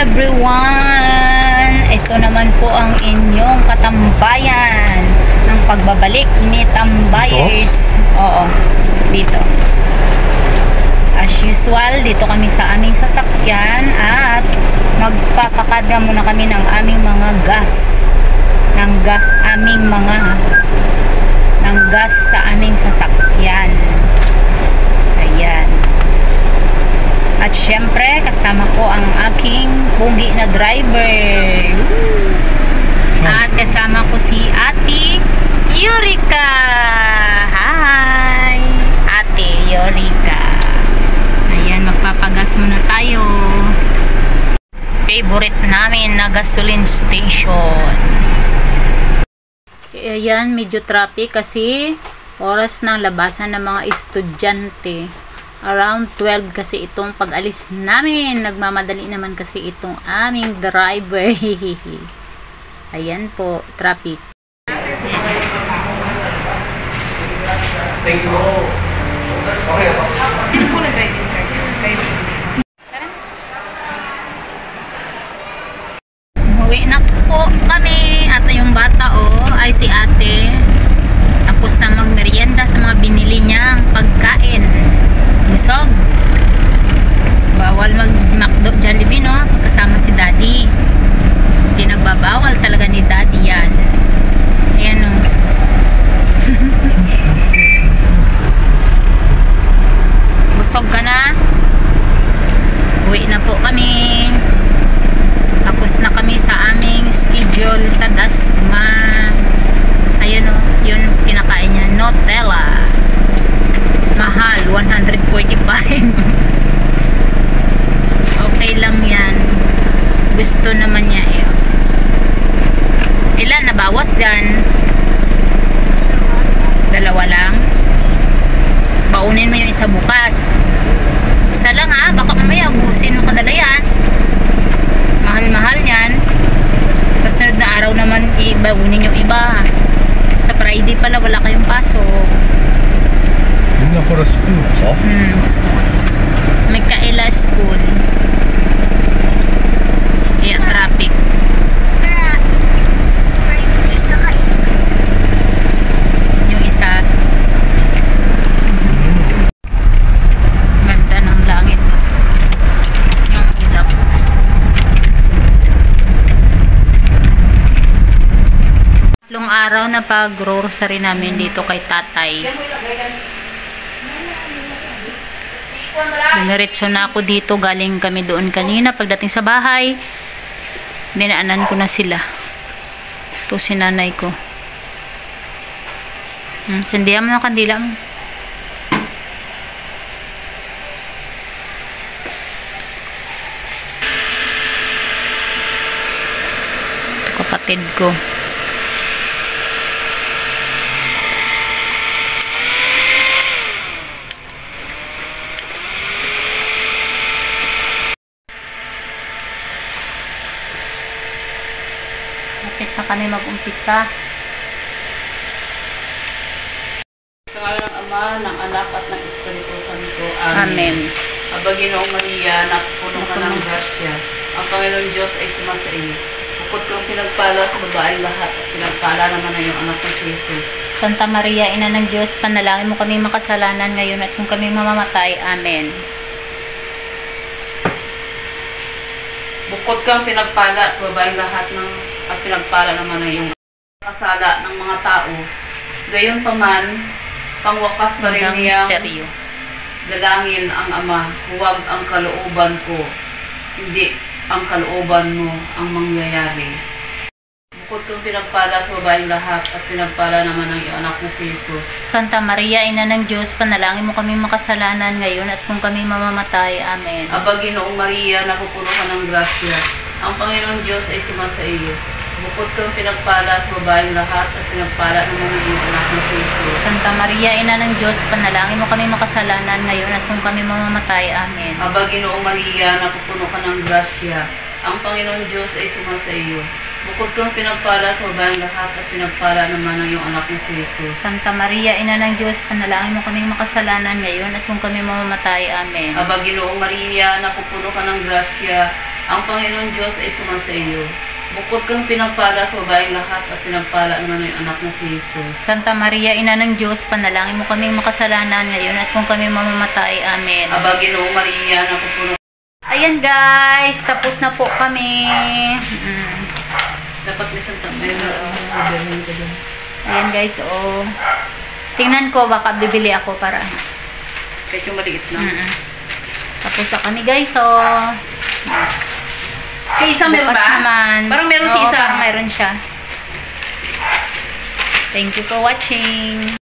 everyone! Ito naman po ang inyong katambayan ng pagbabalik ni Tambayers. Oo, dito. As usual, dito kami sa aming sasakyan at magpapakarga muna kami ng aming mga gas. Ng gas sa aming sasakyan. Ayan. At syempre, kasama ko ang aking pugi na driver. At kasama ko si Ate Eureka. Hi! Ate Eureka. Ayan, magpapagas muna tayo. Favorite namin na gasoline station. Ayan, medyo traffic kasi oras ng labasan ng mga estudyante. Around 12 kasi itong pag-alis namin. Nagmamadali naman kasi itong aming driver. Ayan po, traffic. Thank you. Okay ako. Sino po nag-register? Umuwi na po kami. At yung bata ay si ate. Tapos na magmerienda sa mga binili niyang pagkain. Busog. Bawal mag-McDo Jollibee, no? Pagkasama si daddy. Pinagbabawal talaga ni daddy yan. Ayan, no? Busog ka na? Uwi na po kami. Tapos na kami sa aming schedule sa Dasma. Ayan, no? Yun kinakain niya. Nutella. Mahal, 145. Okay lang yan. Gusto naman niya eh. Ilan nabawas gan? Dalawa lang. Baunin mo yung isa bukas. Isa lang ha, baka mamaya ubusin mo kadala yan. Mahal-mahal yan. Sa sunod na araw naman ibaunin yung iba. Sa Friday pala wala kayong pasok. Hindi ako ra school ka? School. Micaela School. Kaya traffic. Yung isa. Ganda ng langit. Yung ulap. Tatlong araw na pag-grocery namin dito kay tatay. Dumiretso na ako dito. Galing kami doon kanina. Pagdating sa bahay, dinaanan ko na sila. Ito si nanay ko. Sindihan mo ng kandila mo. Ito kapatid ko. Lapit na kami mag-umpisa. Sa ngalan ng Ama, ng Anak, at ng Espiritu Santo. Amen. Aba, Ginoong Maria, napupuno ka ng grasya. Ang Panginoon Diyos ay sumasa iyo. Bukod kang pinagpala sa babaeng lahat, at pinagpala naman na iyong anak na si Jesus. Santa Maria, Ina ng Diyos, panalangin mo kami makasalanan ngayon at kung kami mamamatay. Amen. Bukod kang pinagpala sa babaeng lahat at pinagpala naman na iyong kasala ng mga tao. Gayon pa man, pangwakas pa rin Hanggang niyang misteryo. dalangin ang Ama, huwag ang kalooban ko, hindi ang kalooban mo ang mangyayari. Bukod kang pinagpala sa babaeng lahat at pinagpala naman ang iyong anak na si Jesus. Santa Maria, Ina ng Diyos, panalangin mo kami makasalanan ngayon at kung kami mamamatay. Amen. Aba, Ginoong Maria, napupuno ka ng grasya. Ang Panginoong Diyos ay sumasa iyo. Bukod kang pinagpala sa babaeng lahat at pinagpala naman ang iyong anak na si Jesus. Santa Maria, Ina ng Diyos, panalangin mo kami makasalanan ngayon at kung kami mamamatay. Amen. Aba, Ginoong Maria, napupuno ka ng grasya. Ang Panginoong Diyos ay sumasa iyo. Bukod kang pinagpala sa babaeng lahat at pinagpala naman ang iyong anak na si Jesus. Santa Maria, Ina ng Diyos, panalangin mo kaming makasalanan ngayon at kung kami mamamatay. Amen. Aba, Ginoong Maria, napupuno ka ng grasya. Ang Panginoon Diyos ay sumasa iyo. Bukod kang pinagpala sa babaeng lahat at pinagpala naman yung anak na si Jesus. Santa Maria, Ina ng Diyos, panalangin mo kaming makasalanan ngayon at kung kami mamamatay. Amen. Aba, Ginoo Maria, napupuno. Ayan guys, tapos na po kami. Dapat may Santa Maria. Ayan guys, oh. Tingnan ko, baka bibili ako para. Kahit yung maliit na. Tapos na kami guys, oh. Kaya isa meron Bukas ba? naman. Parang meron siya Oo, isa. parang meron siya. Thank you for watching.